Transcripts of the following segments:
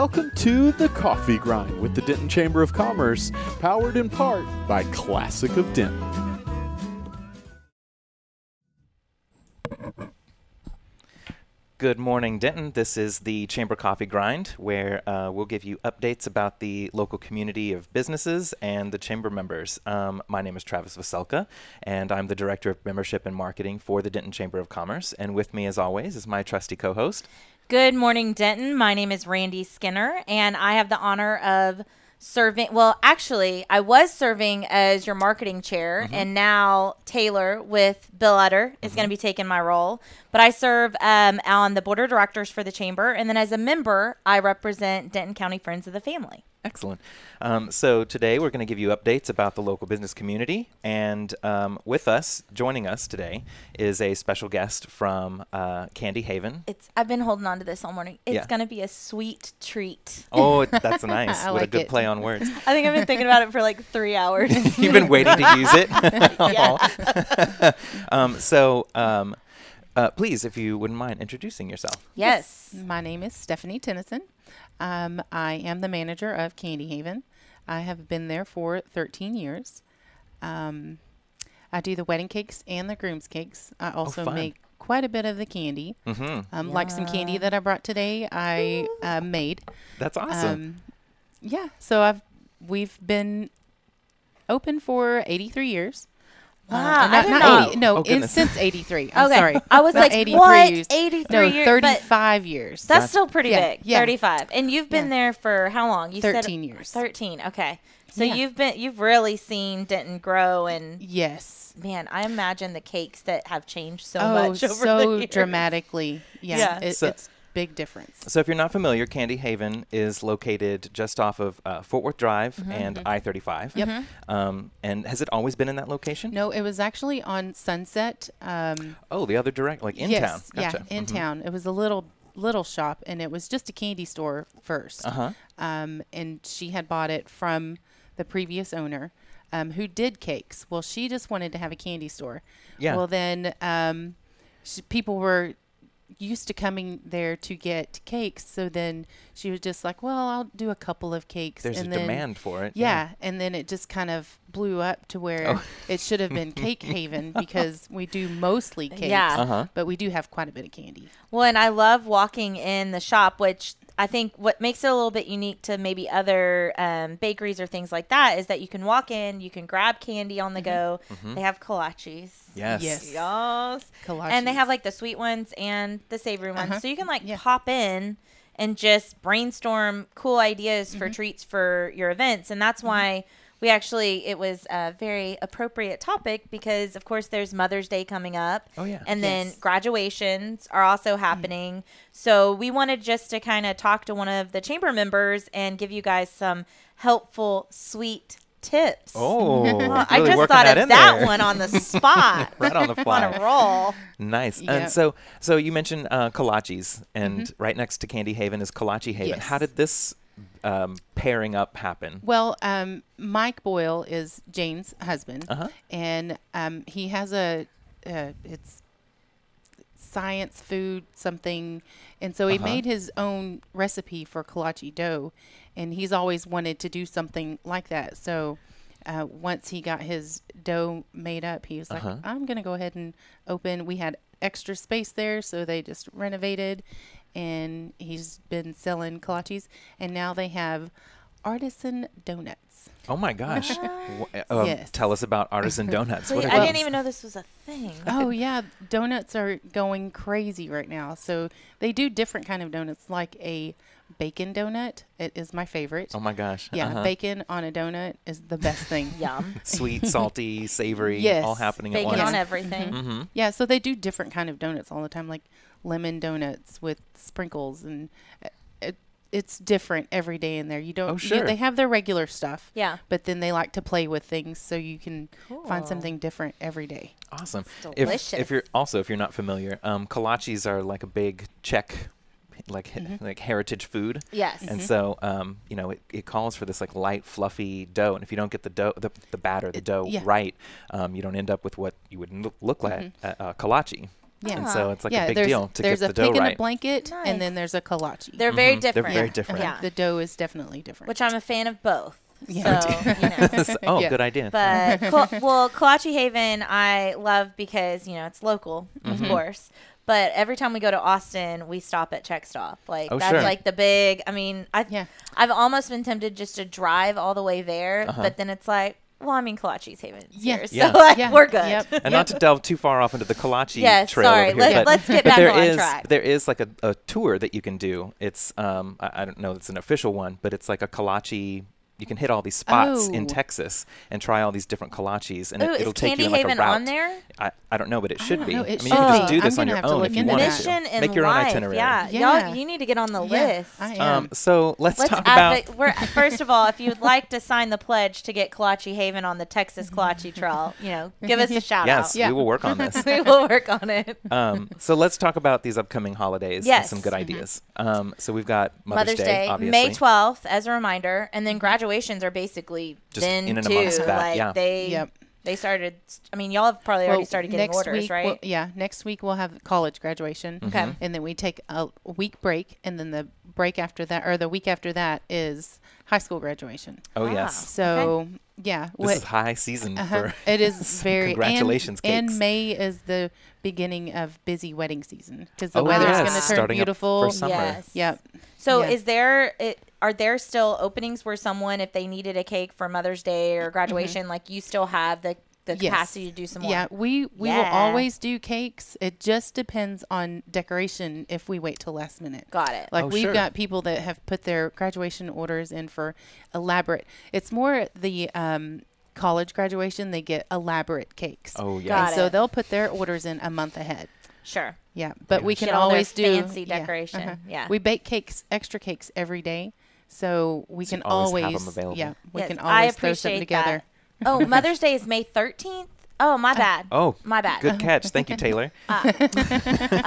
Welcome to The Coffee Grind with the Denton Chamber of Commerce, powered in part by Classic of Denton. Good morning, Denton. This is the Chamber Coffee Grind, where we'll give you updates about the local community of businesses and the Chamber members. My name is Travis Veselka, and I'm the Director of Membership and Marketing for the Denton Chamber of Commerce. And with me, as always, is my trusty co-host. Good morning, Denton. My name is Randy Skinner, and I have the honor of serving. Well, actually, I was serving as your marketing chair, and now Taylor with Bill Utter is going to be taking my role. But I serve on the board of directors for the chamber, and then as a member, I represent Denton County Friends of the Family. Excellent. So today we're going to give you updates about the local business community, and with us, joining us today, is a special guest from Candy Haven. I've been holding on to this all morning. It's Yeah. going to be a sweet treat. Oh, that's nice. I What a like good it. play on words. I think I've been thinking about it for like 3 hours. You've been waiting to use it. Please, if you wouldn't mind introducing yourself. Yes. My name is Stephanie Tennyson. I am the manager of Candy Haven. I have been there for 13 years. I do the wedding cakes and the groom's cakes. I also fun. make quite a bit of the candy. Like some candy that I brought today, I made. That's awesome. So we've been open for 83 years. Wow, I didn't know. 80. No, Oh, goodness. since 83. I'm Okay. sorry. I was Not like, 83 what? years. 83 No, years? 35 years. That's still pretty yeah, big. yeah. 35. And you've been there for how long? You 13 said years. 13. Okay. So Yeah. you've really seen Denton grow, and Yes. man, I imagine the cakes that have changed so much over the so years. dramatically. Yeah. Yeah. So- It's big difference. So if you're not familiar, Candy Haven is located just off of Fort Worth Drive and I-35. Yep. And has it always been in that location? No, it was actually on Sunset. Oh, the other direct, like in town. Gotcha. Yeah, in town. It was a little shop, and it was just a candy store first. Uh-huh. And she had bought it from the previous owner, who did cakes. Well, she just wanted to have a candy store. Yeah. Well, then people were used to coming there to get cakes, so then she was just like, well, I'll do a couple of cakes. There's and a then, demand for it. Yeah, and then it just kind of blew up to where it should have been Cake Haven, because we do mostly cakes, Yeah. Uh-huh. but we do have quite a bit of candy. Well, and I love walking in the shop, which I think what makes it a little bit unique to maybe other bakeries or things like that is that you can walk in, you can grab candy on the go. They have kolaches. Yes. Yes. Yes. Kolaches. And they have like the sweet ones and the savory ones. So you can like Yeah. pop in and just brainstorm cool ideas for treats for your events. And that's why it was a very appropriate topic, because of course there's Mother's Day coming up. Oh, yeah. And then Yes. graduations are also happening. So we wanted just to kind of talk to one of the chamber members and give you guys some helpful, sweet tips. Oh, Well, I really just working thought that of in that there. one on the spot. Right on the fly. On a roll. Nice. Yeah. And so you mentioned kolaches, and right next to Candy Haven is Kolache Haven. Yes. How did this pairing up happen? Well, Mike Boyle is Jane's husband, Uh-huh. and he has it's science food something, and so he made his own recipe for kolache dough, and he's always wanted to do something like that. So once he got his dough made up, he was like, I'm going to go ahead and open. We had extra space there, so they just renovated, and he's been selling kolaches, and now they have artisan donuts. Oh my gosh. Yes. Tell us about Artisan Donuts. Wait, What I are didn't those? even know this was a thing. Oh yeah, donuts are going crazy right now. So they do different kind of donuts, like a bacon donut. It is my favorite. Oh my gosh. Yeah, Uh-huh. bacon on a donut is the best thing. Yum. Sweet, salty, savory, Yes. all happening at Bacon once. on everything. Mm-hmm. Yeah, so they do different kind of donuts all the time, like lemon donuts with sprinkles, and it's different every day in there. You don't. Oh, sure. They have their regular stuff. Yeah. But then they like to play with things, so you can find Cool. something different every day. Awesome. delicious. If you're not familiar, kolaches are like a big Czech, like heritage food. Yes. And so, it calls for this like light, fluffy dough. And if you don't get the dough, the batter, the dough yeah. right, you don't end up with what you would look like a kolache. Yeah. And so it's like yeah, a big there's, deal to there's get a the dough pig in right. a blanket, Nice. and then there's a kolache. They're very They're different. very different. Yeah. The dough is definitely different. Which I'm a fan of both. Yeah. So, you know. Oh, Yeah. good idea. But Kolache Haven I love because it's local, of course. But every time we go to Austin, we stop at Check Stop. Like Oh, that's sure. like the big. I mean, Yeah. I've almost been tempted just to drive all the way there, but then it's like, well, I mean, Kolache's Haven. Yeah. Here, so Yeah. like, Yeah. we're good. Yep. And not to delve too far off into the kolache Yes, trail sorry. over here, Let's get but back there on is track. there is like a tour that you can do. It's I don't know, it's an official one, but it's like a kolache. You can hit all these spots in Oh. Texas and try all these different kolaches, and Ooh, it'll is take Candy you in like Haven a route. on there? I don't know, but it should don't be. know. I It mean, you should can just be. do this I'm on gonna your have to own look if you into want that. Mission to. in Make your own life. itinerary. Yeah. Yeah. Y'all, you need to get on the Yeah, list. I am. So let's talk about. First of all, if you would like to sign the pledge to get Kolache Haven on the Texas Kolache Trail, give us a shout Yes, out. Yeah. we will work on this. We will work on it. So let's talk about these upcoming holidays Yes. and some good ideas. So we've got Mother's Day, obviously. May 12th, as a reminder, and then graduations are basically Just then in and too. amongst that, Like yeah. they started. I mean, y'all have probably already started getting next orders, week, right? next week we'll have college graduation. Okay. And then we take a week break, and then the break after that, or the week after that, is high school graduation. Oh Wow. yes, So yeah, this is high season for. it is very congratulations and cakes. May is the beginning of busy wedding season because the Oh, weather's yes. going to turn Starting up beautiful. for summer. Yes. Yep. So Yeah. are there still openings where someone, if they needed a cake for Mother's Day or graduation, like you still have the Yes. capacity to do some more? Yeah, we will Yeah. always do cakes. It just depends on decoration if we wait till last minute. Got it. Like Oh, we've sure. got people that have put their graduation orders in for elaborate. It's more the college graduation, they get elaborate cakes. Oh yeah. Got And so it. they'll put their orders in a month ahead. Sure. Yeah, but we can Get all their always do fancy decoration. Yeah. We bake cakes, extra cakes every day, so we So can you always have always 'em available. yeah, we Yes, can I always throw something appreciate together. that. Oh, Mother's Day is May 13th. Oh, my bad. Oh, My bad. good catch. Thank you, Taylor.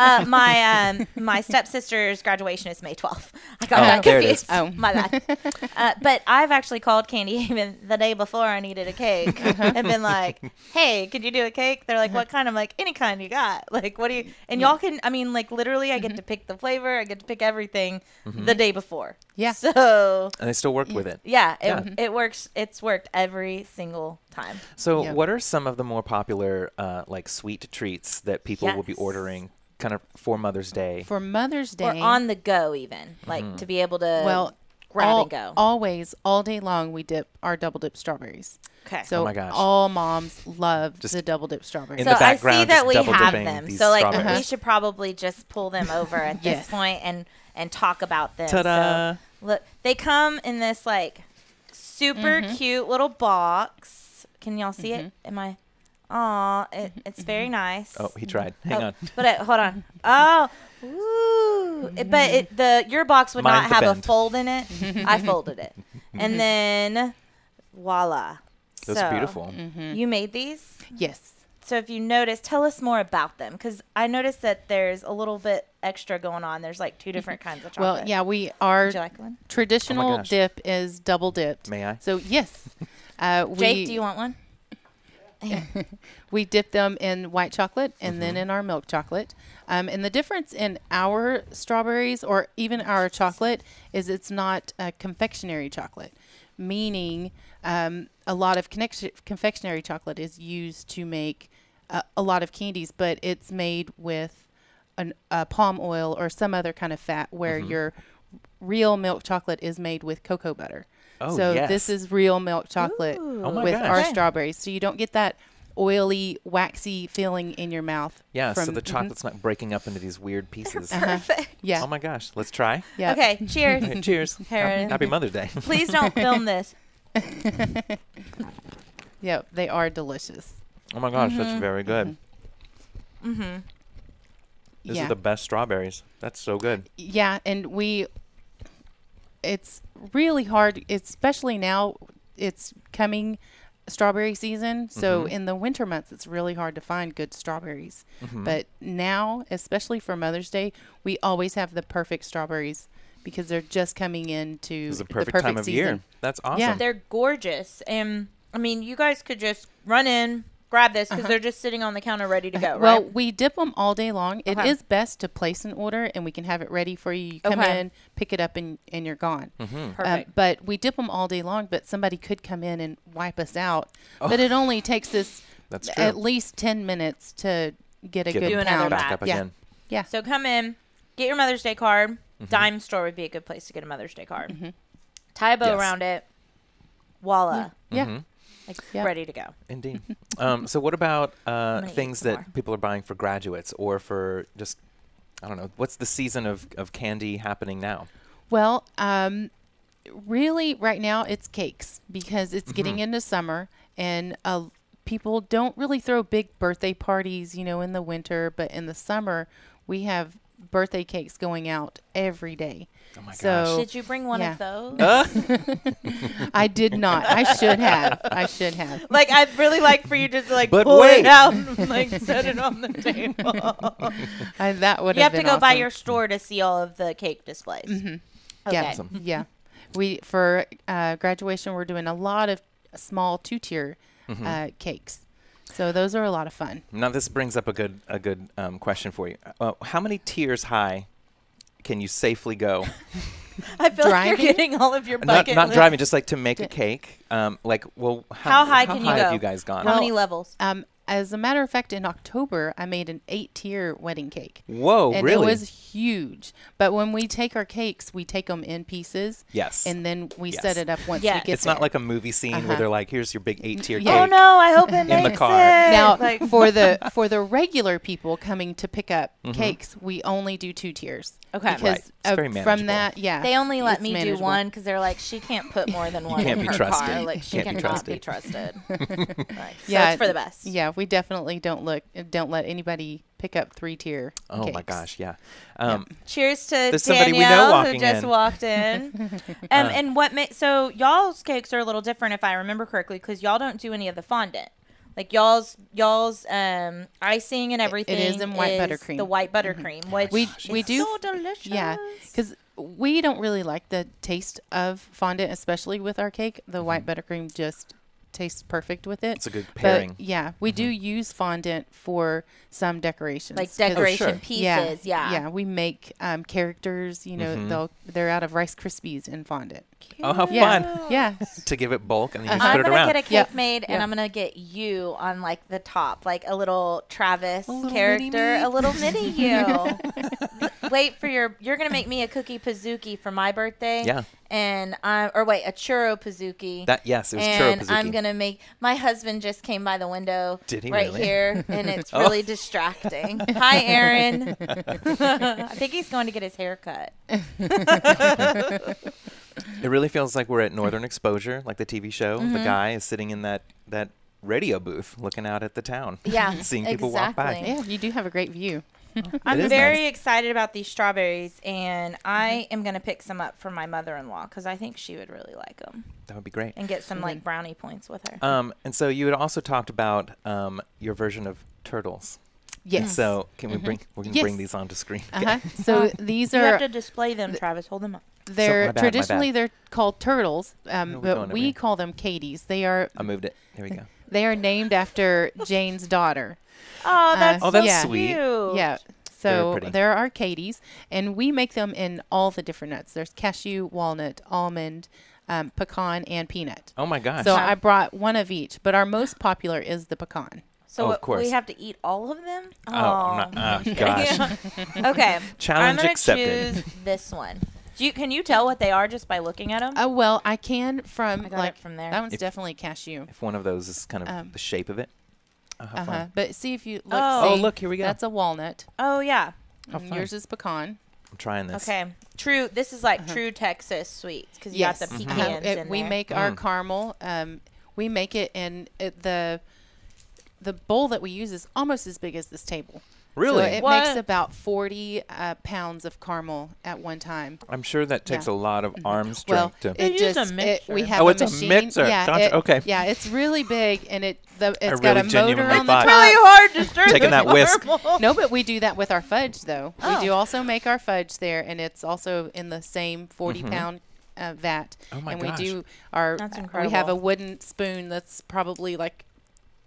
My stepsister's graduation is May 12th. I got Oh, that there it is. confused. Oh. My bad. But I've actually called Candy Haven the day before I needed a cake and been like, "Hey, could you do a cake?" They're like, "What kind?" I'm like, "Any kind you got." Like, what do you? And y'all can. I mean, like literally, I get to pick the flavor. I get to pick everything the day before. Yeah. So And they still work with it. yeah, Yeah. it works. It's worked every single time. So, Yeah. what are some of the more popular, like sweet treats that people will be Yes. ordering, kind of for Mother's Day? For Mother's Day, Or on the go, even like to be able to well, grab and go. always, all day long, we dip our double dip strawberries. Okay. So Oh my gosh. all moms love Just the double dip strawberries. in So the background, I see that just we double have dipping them. these So like strawberries. we should probably just pull them over at this Yes. point and talk about them. Ta-da. So look, they come in this like super cute little box. Can y'all see it? Am I? Aw, it's very nice. Oh, he tried. Hang on. But hold on. Oh, ooh. Your box would Mind not the have a bend. fold in it. I folded it, and then voila. That's So, beautiful. You made these. Yes. So if you notice, tell us more about them because I noticed that there's a little bit extra going on. There's like two different kinds of chocolate. Well, yeah, we are Would you like one? traditional gosh. dip is double dipped. May I? So yes, Jake, do you want one? we dip them in white chocolate and then in our milk chocolate. And the difference in our strawberries or even our chocolate is it's not a confectionery chocolate, meaning a lot of confectionery chocolate is used to make a lot of candies, but it's made with palm oil or some other kind of fat where your real milk chocolate is made with cocoa butter. Oh, so yes. this is real milk chocolate Oh my with gosh. our Okay. strawberries. So you don't get that oily, waxy feeling in your mouth. Yeah, so from- the chocolate's not breaking up into these weird pieces. Perfect. Yeah. Oh my gosh, let's try. Yeah. Okay, cheers. Okay, cheers. Heron. Happy Mother's Day. Please don't film this. Yeah, they are delicious. Oh my gosh, that's very good. Mm-hmm. These yeah. are the best strawberries. That's so good. Yeah, and it's really hard, especially now it's coming strawberry season. So in the winter months, it's really hard to find good strawberries. But now, especially for Mother's Day, we always have the perfect strawberries because they're just coming into This is the the perfect time of season. year. That's awesome. Yeah. They're gorgeous. And I mean, you guys could just run in, grab this because they're just sitting on the counter ready to go, right? Well, we dip them all day long. It Okay. is best to place an order, and we can have it ready for you. You come Okay. in, pick it up, and you're gone. Perfect. But we dip them all day long, but somebody could come in and wipe us out. But it only takes us That's true. at least 10 minutes to get a Get good Do another pound. back up batch. Yeah. again. Yeah. So come in, get your Mother's Day card. Dime store would be a good place to get a Mother's Day card. Tie a bow Yes. around it. Voila. Yeah. Like, Yeah. ready to go. Indeed. So what about gonna eat things some that more. people are buying for graduates or for just, I don't know, what's the season of candy happening now? Well, really, right now it's cakes because it's getting into summer, and people don't really throw big birthday parties, in the winter. But in the summer, we have birthday cakes going out every day. Oh my So- gosh. Did you bring one Yeah. of those? I did not. I should have. Like, I'd really like for you to just, like, But pull wait. it out and, like, set it on the table. That would You have to been go by awesome. your store to see all of the cake displays. Okay. Yeah. Yeah. We for graduation we're doing a lot of small 2-tier cakes. So those are a lot of fun. Now this brings up a good question for you. How many tiers high can you safely go? I feel like Driving? you're getting all of your not bucket not list. driving, just like to make a cake. How How high can you have go? you guys gone? How many levels? As a matter of fact, in October I made an 8-tier wedding cake. Whoa, And really? it was huge. But when we take our cakes, we take them in pieces. Yes. And then we Yes. set it up once Yeah. we get It's there. not like a movie scene where they're like, "Here's your big 8-tier Yeah. cake." Oh, no, I hope it the makes car. it. Now, Like, for the regular people coming to pick up cakes, we only do 2 tiers. Okay. Because Right. It's very from manageable. that, yeah. they only let it's me manageable. do one because they're like, she can't put more than one can't in be her trusted. car. Like, she Can't be cannot be trusted. Like, Yeah, so it's for the best. Yeah, we definitely don't let anybody pick up 3-tier Oh cakes. my gosh, yeah. Cheers to There's somebody we know Danielle who walking just in. walked in. And what so y'all's cakes are a little different if I remember correctly because y'all don't do any of the fondant. Like y'all's icing and everything is in white buttercream. The white buttercream, which We is do so delicious. Yeah, because we don't really like the taste of fondant, especially with our cake. The white buttercream just tastes perfect with it. It's a good pairing. But yeah, we do use fondant for some decorations, Like 'cause- decoration sure. pieces. Yeah. We make characters. They're out of Rice Krispies in fondant. Oh, how Yeah, fun yeah. to give it bulk and then you I'm spread it gonna around. get a cake Yep. made, and Yep. I'm gonna get you on like the top, like a little Travis little character, mini me. a little mini you. Wait for you're gonna make me a cookie pizookie for my birthday. Yeah. And a churro pizookie. Yes, it was and churro I'm pizookie. gonna make. My husband just came by the window. Did he right really? here, and it's Oh. really distracting. Hi, Aaron. I think he's going to get his hair cut. It really feels like we're at Northern Exposure, like the TV show. Mm-hmm. The guy is sitting in that radio booth looking out at the town. Yeah, Seeing people walk by. exactly. Yeah, you do have a great view. I'm It is very nice. excited about these strawberries, and I am going to pick some up for my mother-in-law because I think she would really like them That would be great. and get some like brownie points with her. And so you had also talked about your version of turtles. Yes. So can we bring Yes. bring these onto screen? Uh-huh. So these You have are to display them, Travis. Hold them up. they're my bad. traditionally they're called turtles, we going but over we here? call them Katies. They are I moved it. Here we go. they are named after Jane's daughter. Oh, that's Oh, that's so sweet. cute. Yeah. Very So pretty. there are Katies, and we make them in all the different nuts. There's cashew, walnut, almond, pecan, and peanut. Oh my gosh. So I brought one of each, but our most popular is the pecan. So Oh, of course. we have to eat all of them? Oh, I'm not- oh, gosh. Okay. Challenge I'm gonna accepted. choose this one. Can you tell what they are just by looking at them? Oh well, I can from I got like it from there. that one's If- definitely cashew. If one of those is kind of the shape of it. Oh, how fun. But see if you look. Oh. Oh, see, look, here we go. That's a walnut. Oh, yeah. And yours is pecan. I'm trying this. Okay. True. This is like true Texas sweets because you got the Mm-hmm. pecans in We there. make our caramel. We make it, and the bowl that we use is almost as big as this table. Really? So it What? makes about 40 pounds of caramel at one time. I'm sure that takes Yeah. a lot of arm Well, strength to. They use a we mixer. have Oh, a it's a machine. mixer. Yeah, Gotcha. Okay. Yeah, it's really big, and it's got really a motor genuinely on the thought- top. really hard to stir Taking the that whisk. caramel. No, but we do that with our fudge, though. Oh. We do also make our fudge there, and it's also in the same 40-pound vat. Oh my and gosh. we do our. That's We have incredible. a wooden spoon that's probably like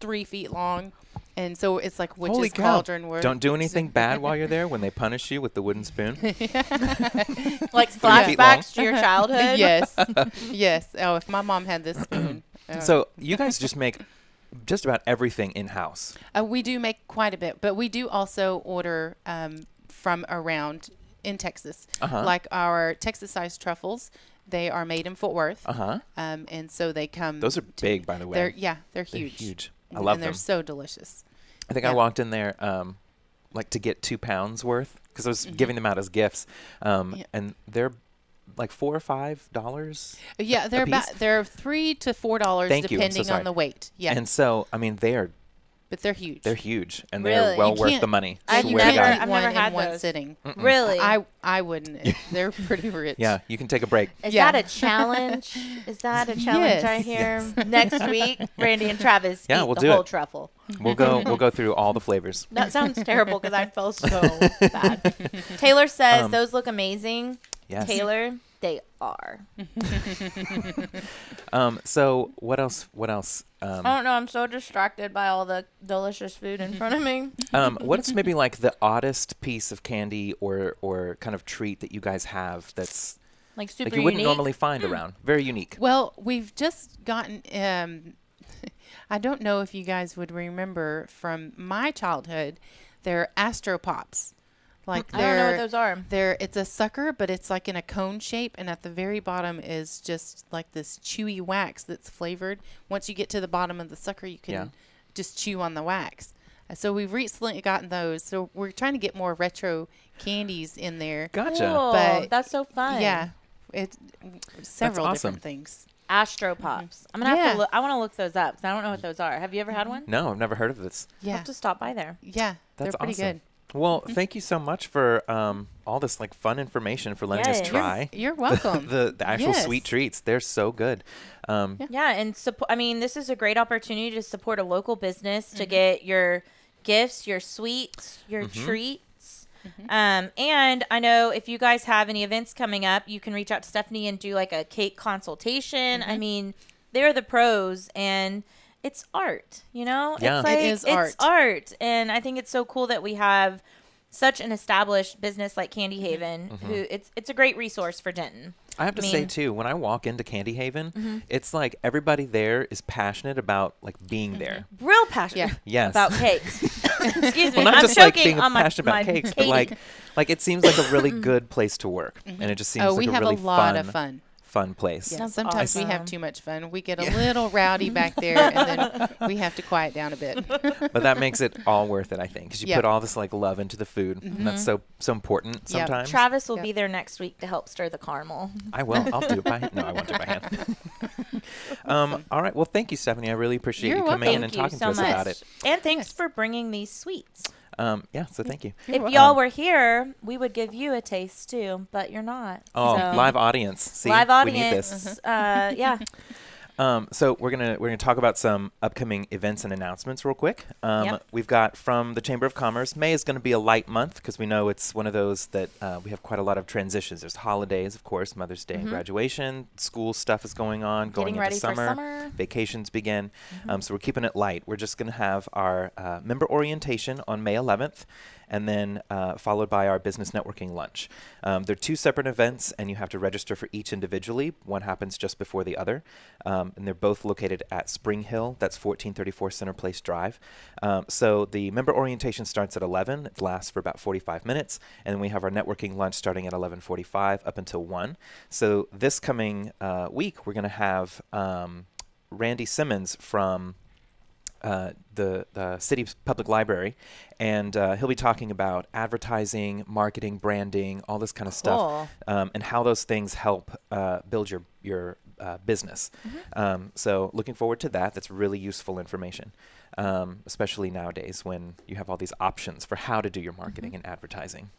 3 feet long. And so it's like Holy witch's cow. cauldron. Where Don't do anything bad while you're there when they punish you with the wooden spoon. Like 3 feet long. flashbacks to your childhood. Yes. Yes. Oh, if my mom had this spoon. So you guys just make just about everything in-house. We do make quite a bit, but we do also order from around in Texas. Like our Texas-sized truffles, they are made in Fort Worth. And so they come. Those are big, by the way. They're They're huge. huge. I love and them. they're so delicious. I think I walked in there like to get 2 pounds worth because I was giving them out as gifts, and they're like $4 or $5. Yeah, they're they're $3 to $4 Thank you. I'm so depending sorry. on the weight. Yeah, And so I mean but they're huge. they're huge and Really? they're well You worth can't- the money. I've Swear to never- God. eat I've one never had in one those. sitting. Really? I wouldn't. They're pretty rich. Yeah, you can take a break. Is Yeah. that a challenge? Is that a challenge I hear? Next week, Randy and Travis Yeah, eat we'll the do whole it. truffle. We'll go through all the flavors. That sounds terrible because I feel so bad. Taylor says those look amazing. Yes. Taylor, they are. So what else? I don't know. I'm so distracted by all the delicious food in front of me. What's maybe like the oddest piece of candy or kind of treat that you guys have that's Like super like you wouldn't unique. normally find around? Very unique. Well, we've just gotten. I don't know if you guys would remember from my childhood. They're Astro Pops. Like I don't know what those are. It's a sucker, but it's like in a cone shape, and at the very bottom is just like this chewy wax that's flavored. Once you get to the bottom of the sucker, you can just chew on the wax. So we've recently gotten those. So we're trying to get more retro candies in there. Gotcha. Cool. But That's so fun. Yeah, it's several awesome. different things. Astro Pops. I'm gonna have Yeah. to look. I want to look those up because I don't know what those are. Have you ever had one? No, I've never heard of this. I'll Yeah, have to stop by there. yeah, That's they're pretty awesome. good. Well, thank you so much for all this like fun information for letting us Yes. try You're welcome. the actual Yes. sweet treats. They're so good. Yeah, and I mean, this is a great opportunity to support a local business to get your gifts, your sweets, your treats. And I know if you guys have any events coming up, you can reach out to Stephanie and do like a cake consultation. I mean, they're the pros, and it's art, you know? Yeah. It's like, It is it's art. And I think it's so cool that we have such an established business like Candy Haven, who it's a great resource for Denton. I have to say too, when I walk into Candy Haven, it's like everybody there is passionate about like being there. Real passionate Yes. about cakes. Excuse me. Well, not I'm just like choking being on my, passionate about my cakes, but Katie. like it seems like a really good place to work, and it just seems Oh, like we a have really a lot of fun. fun place. Yeah, That's sometimes we have awesome. too much fun. We get a little rowdy back there, and then we have to quiet down a bit. But that makes it all worth it, I think, because you Yep. put all this like love into the food, and that's so important Yep. sometimes. Travis will Yep. be there next week to help stir the caramel. I will. I'll do it by hand. No, I won't do it by hand. All right. Well, thank you, Stephanie. I really appreciate You're you coming welcome. in and Thank you talking so to us much. about it. And thanks for bringing these sweets. Yeah. So thank you. You're If welcome. y'all were here, we would give you a taste too, but you're not. Oh, so. live audience. See, Live we need this. audience. Yeah. So we're gonna talk about some upcoming events and announcements real quick. Yep. We've got from the Chamber of Commerce. May is going to be a light month because we know it's one of those that we have quite a lot of transitions. There's holidays, of course, Mother's Day, graduation, school stuff is going on, going Getting into ready for summer. vacations begin. So we're keeping it light. We're just going to have our member orientation on May 11th. And then followed by our business networking lunch. They're two separate events, and you have to register for each individually. One happens just before the other, and they're both located at Spring Hill. That's 1434 Center Place Drive. So the member orientation starts at 11. It lasts for about 45 minutes, and then we have our networking lunch starting at 11:45 up until 1. So this coming week, we're going to have Randy Simmons from the city's public library, and he'll be talking about advertising, marketing, branding, all this kind of stuff, and how those things help build your business. So looking forward to that. That's really useful information, especially nowadays when you have all these options for how to do your marketing and advertising.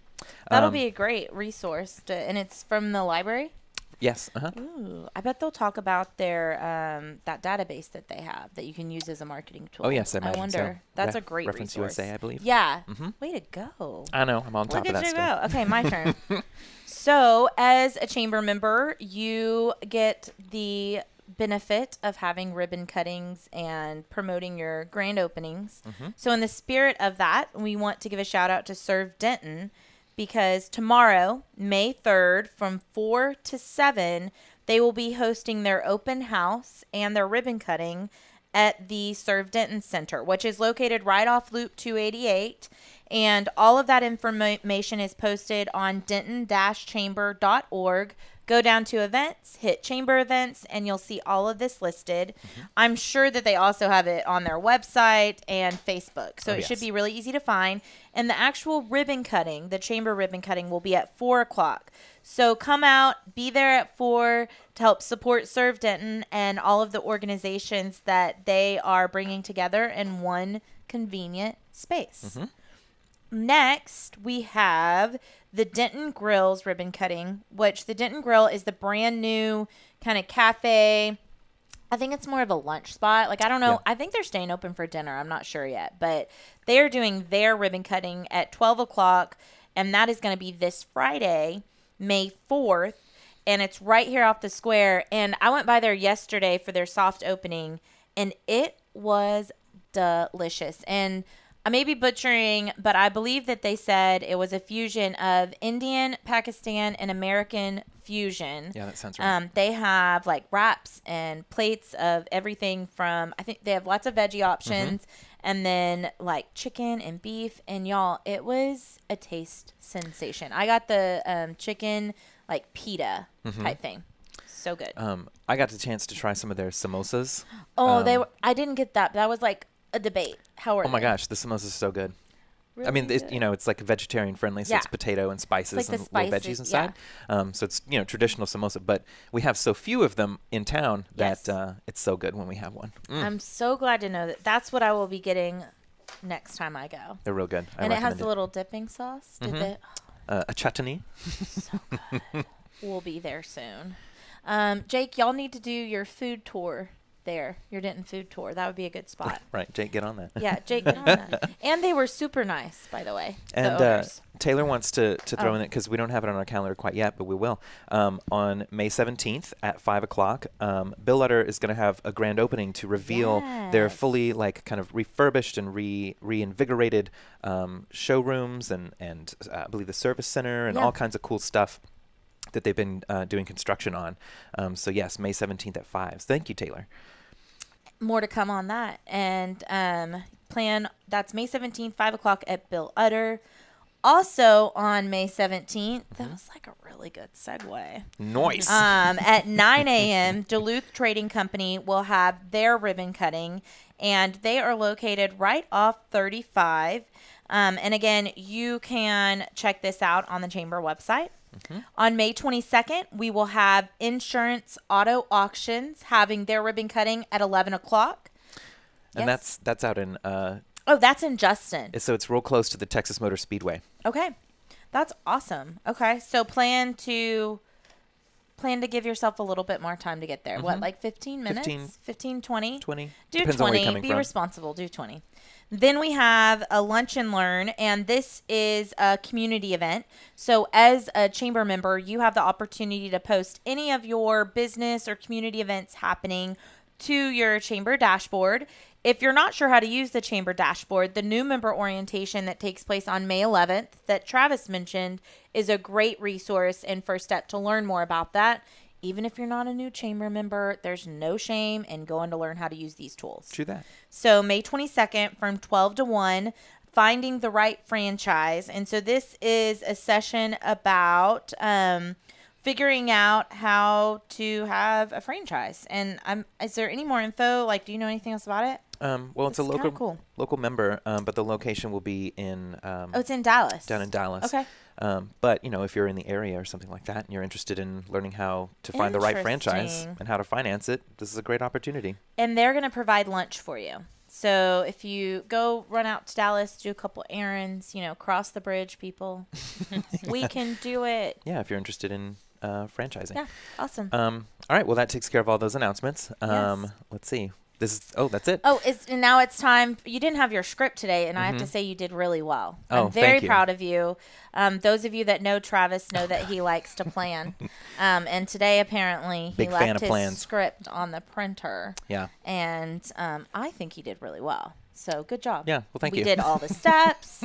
That'll be a great resource. And it's from the library? Yes. Ooh, I bet they'll talk about their that database that they have that you can use as a marketing tool. Oh yes, I imagine wonder. so. That's a great Reference resource. USA, I believe. Yeah. Way to go. I know. I'm on top Look of at that you stuff. go. Okay, my turn. So, as a chamber member, you get the benefit of having ribbon cuttings and promoting your grand openings. So in the spirit of that, we want to give a shout out to Serve Denton, because tomorrow, May 3rd, from 4 to 7, they will be hosting their open house and their ribbon cutting at the Serve Denton Center, which is located right off Loop 288. And all of that information is posted on denton-chamber.org. Go down to events, hit chamber events, and you'll see all of this listed. I'm sure that they also have it on their website and Facebook. So it should be really easy to find. And the actual ribbon cutting, the chamber ribbon cutting, will be at 4 o'clock. So come out, be there at 4 to help support Serve Denton and all of the organizations that they are bringing together in one convenient space. Next, we have the Denton Grill's ribbon cutting, which the Denton Grill is the brand new kind of cafe. I think it's more of a lunch spot. Like, I don't know. Yeah. I think they're staying open for dinner. I'm not sure yet. But they are doing their ribbon cutting at 12 o'clock, and that is going to be this Friday, May 4th. And it's right here off the square. And I went by there yesterday for their soft opening, and it was delicious. And I may be butchering, but I believe that they said it was a fusion of Indian, Pakistan, and American fusion. Yeah, that sounds right. They have like wraps and plates of everything from, I think they have lots of veggie options, and then like chicken and beef. And y'all, it was a taste sensation. I got the chicken like pita type thing. So good. I got the chance to try some of their samosas. Oh, they were. I didn't get that. That was like a debate. How are they? Oh my gosh, the samosas are so good. Really I mean, good. it's like vegetarian friendly, so it's potato and spices like and little veggies inside. So it's traditional samosa, but we have so few of them in town that it's so good when we have one. I'm so glad to know that that's what I will be getting next time I go. They're real good. And it has the little dipping sauce. A chutney. So good. We'll be there soon. Jake, y'all need to do your food tour there. Your Denton food tour. That would be a good spot. Right. Jake, get on that. Yeah, Jake, get on that. And they were super nice, by the way. And Taylor wants to throw in it, because we don't have it on our calendar quite yet, but we will. On May 17th at 5 o'clock, Bill Utter is going to have a grand opening to reveal their fully like kind of refurbished and reinvigorated showrooms and I believe the service center and all kinds of cool stuff that they've been doing construction on. So yes, May 17th at 5. Thank you, Taylor. More to come on that. And that's May 17th, 5 o'clock at Bill Utter. Also on May 17th, that was like a really good segue. Nice. At 9 a.m., Duluth Trading Company will have their ribbon cutting, and they are located right off 35. And again, you can check this out on the Chamber website. On May 22nd, we will have Insurance Auto Auctions having their ribbon cutting at 11 o'clock. And that's out in... that's in Justin. So it's real close to the Texas Motor Speedway. Okay. That's awesome. Okay. So plan to give yourself a little bit more time to get there. What, like 15 minutes? 15, 20? 20. Do Depends 20. on where you're coming Be from. responsible. Do 20. Then we have a lunch and learn, and this is a community event. So as a chamber member, you have the opportunity to post any of your business or community events happening to your chamber dashboard. If you're not sure how to use the chamber dashboard, the new member orientation that takes place on May 11th that Travis mentioned is a great resource and first step to learn more about that. Even if you're not a new chamber member, there's no shame in going to learn how to use these tools. True that. So May 22nd from 12 to 1, finding the right franchise. And so this is a session about figuring out how to have a franchise. And is there any more info? Like, do you know anything else about it? Well, it's a local member, but the location will be in... it's in Dallas. Down in Dallas. Okay. But, if you're in the area or something like that and you're interested in learning how to find the right franchise and how to finance it, this is a great opportunity. And they're going to provide lunch for you. So if you go run out to Dallas, do a couple errands, cross the bridge, people, we can do it. Yeah, if you're interested in franchising. Yeah, awesome. All right, well, that takes care of all those announcements. Yes. Let's see. That's it. Oh, and now it's time. You didn't have your script today, and I have to say you did really well. Oh, I'm very thank you. proud of you. Those of you that know Travis know that he likes to plan. And today, apparently, he Big fan left of his plans. script on the printer. Yeah. And I think he did really well. So good job. Yeah, well, thank you. We did all the steps.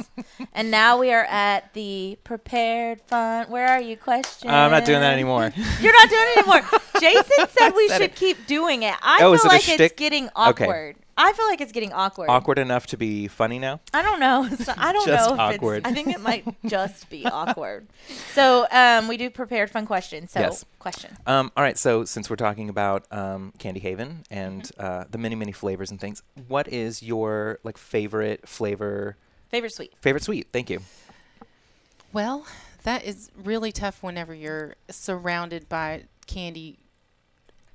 And now we are at the prepared fun. Where are you? Question. I'm not doing that anymore. You're not doing it anymore. Jason said we said should it. keep doing it. I Oh, is feel it a like shtick? it's getting awkward. I feel like it's getting awkward. Awkward enough to be funny now? I don't know. So I don't Just know if awkward. I think it might just be awkward. So we do prepared fun questions. So Yes. question. All right, so since we're talking about Candy Haven and the many, many flavors and things, what is your favorite flavor? Favorite sweet. Favorite sweet. Thank you. Well, that is really tough whenever you're surrounded by candy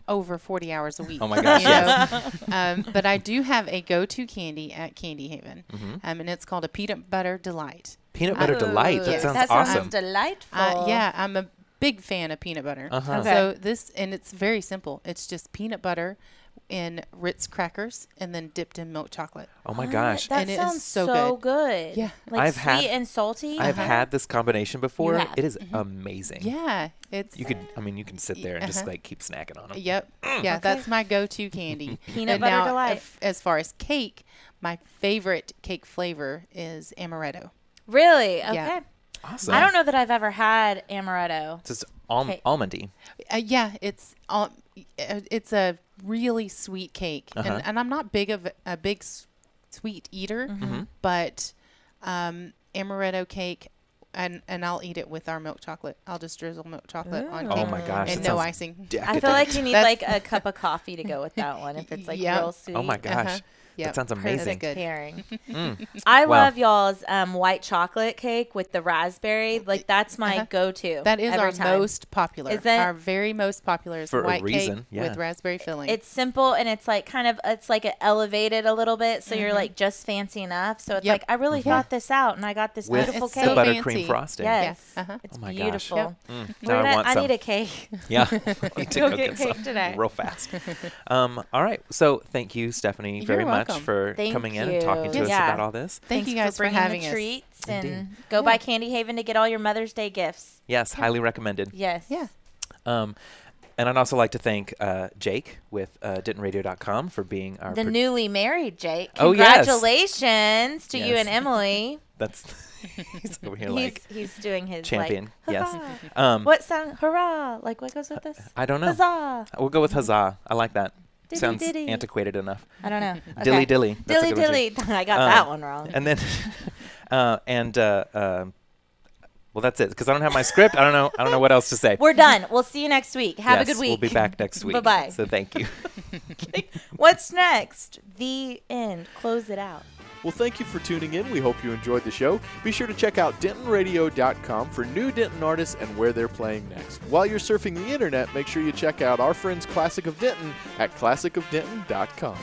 over 40 hours a week. Oh my gosh, you yes. know? But I do have a go-to candy at Candy Haven, Mm-hmm. and it's called a peanut butter delight. Peanut butter delight. That yes. sounds That awesome. sounds delightful. Yeah, I'm a big fan of peanut butter. Uh-huh. Okay. So it's very simple. It's just peanut butter in Ritz crackers and then dipped in milk chocolate. Oh my gosh. That And it is sounds so good. Yeah. Like I've sweet had- and salty. I've had this combination before. have. It is amazing. Yeah, it's You can sit there and just keep snacking on them. Yep. Yeah, that's my go-to candy. Peanut And butter now, delight. As far as cake, my favorite cake flavor is amaretto. Really? Okay. Yeah. Awesome. I don't know that I've ever had amaretto. It's just Okay. almondy. Yeah, it's a really sweet cake, Uh-huh. and I'm not big of a big sweet eater, Mm-hmm. but amaretto cake, and I'll eat it with our milk chocolate. I'll just drizzle milk chocolate on Ooh. cake Oh my gosh. and that no sounds icing. I decadent. feel like you need That's- like a cup of coffee to go with that one if it's like Yep. real sweet. Oh my gosh. Yep. That sounds Perfect. amazing. Good. Pairing. Mm. I Wow. love y'all's white chocolate cake with the raspberry. Like that's my go-to. That is every our time. most popular. Is that- our very most popular is For a white reason, cake yeah. with raspberry filling. It's simple and it's like it's like elevated a little bit, so you're like just fancy enough. So it's Yep. like I really thought this out, and I got this With beautiful It's cake. so buttercream fancy. frosting. Yes, Yeah. Uh-huh. it's Oh my gosh. beautiful. Yep. Now I want I some. need a cake. Yeah. I need to Go go get get cake some today. real fast. All right. So thank you, Stephanie, You're very much welcome. for Thank coming in and talking to you. us Yeah. about all this. Thank you guys for bringing having the us. treats and Indeed. go by Candy Haven to get all your Mother's Day gifts. Yes, highly recommended. Yes. Yeah. And I'd also like to thank Jake with DentonRadio.com for being our The newly married Jake. Oh, yes. Congratulations to you Yes. and Emily. That's he's over here He's doing his champion. Like, Yes. "Hurrah." What sound? Hurrah! Like what goes with this? I don't know. Huzzah! We'll go with huzzah. I like that. Diddy Sounds diddy. antiquated enough. I don't know. Dilly Okay. dilly. That's a Dilly good one, dilly. too. I got that one wrong. And then, well, that's it because I don't have my script. I don't know what else to say. We're done. We'll see you next week. Have a Yes, good week. We'll be back next week. Bye-bye. So thank you. What's next? The end. Close it out. Well, thank you for tuning in. We hope you enjoyed the show. Be sure to check out DentonRadio.com for new Denton artists and where they're playing next. While you're surfing the internet, make sure you check out our friends Classic of Denton at ClassicofDenton.com.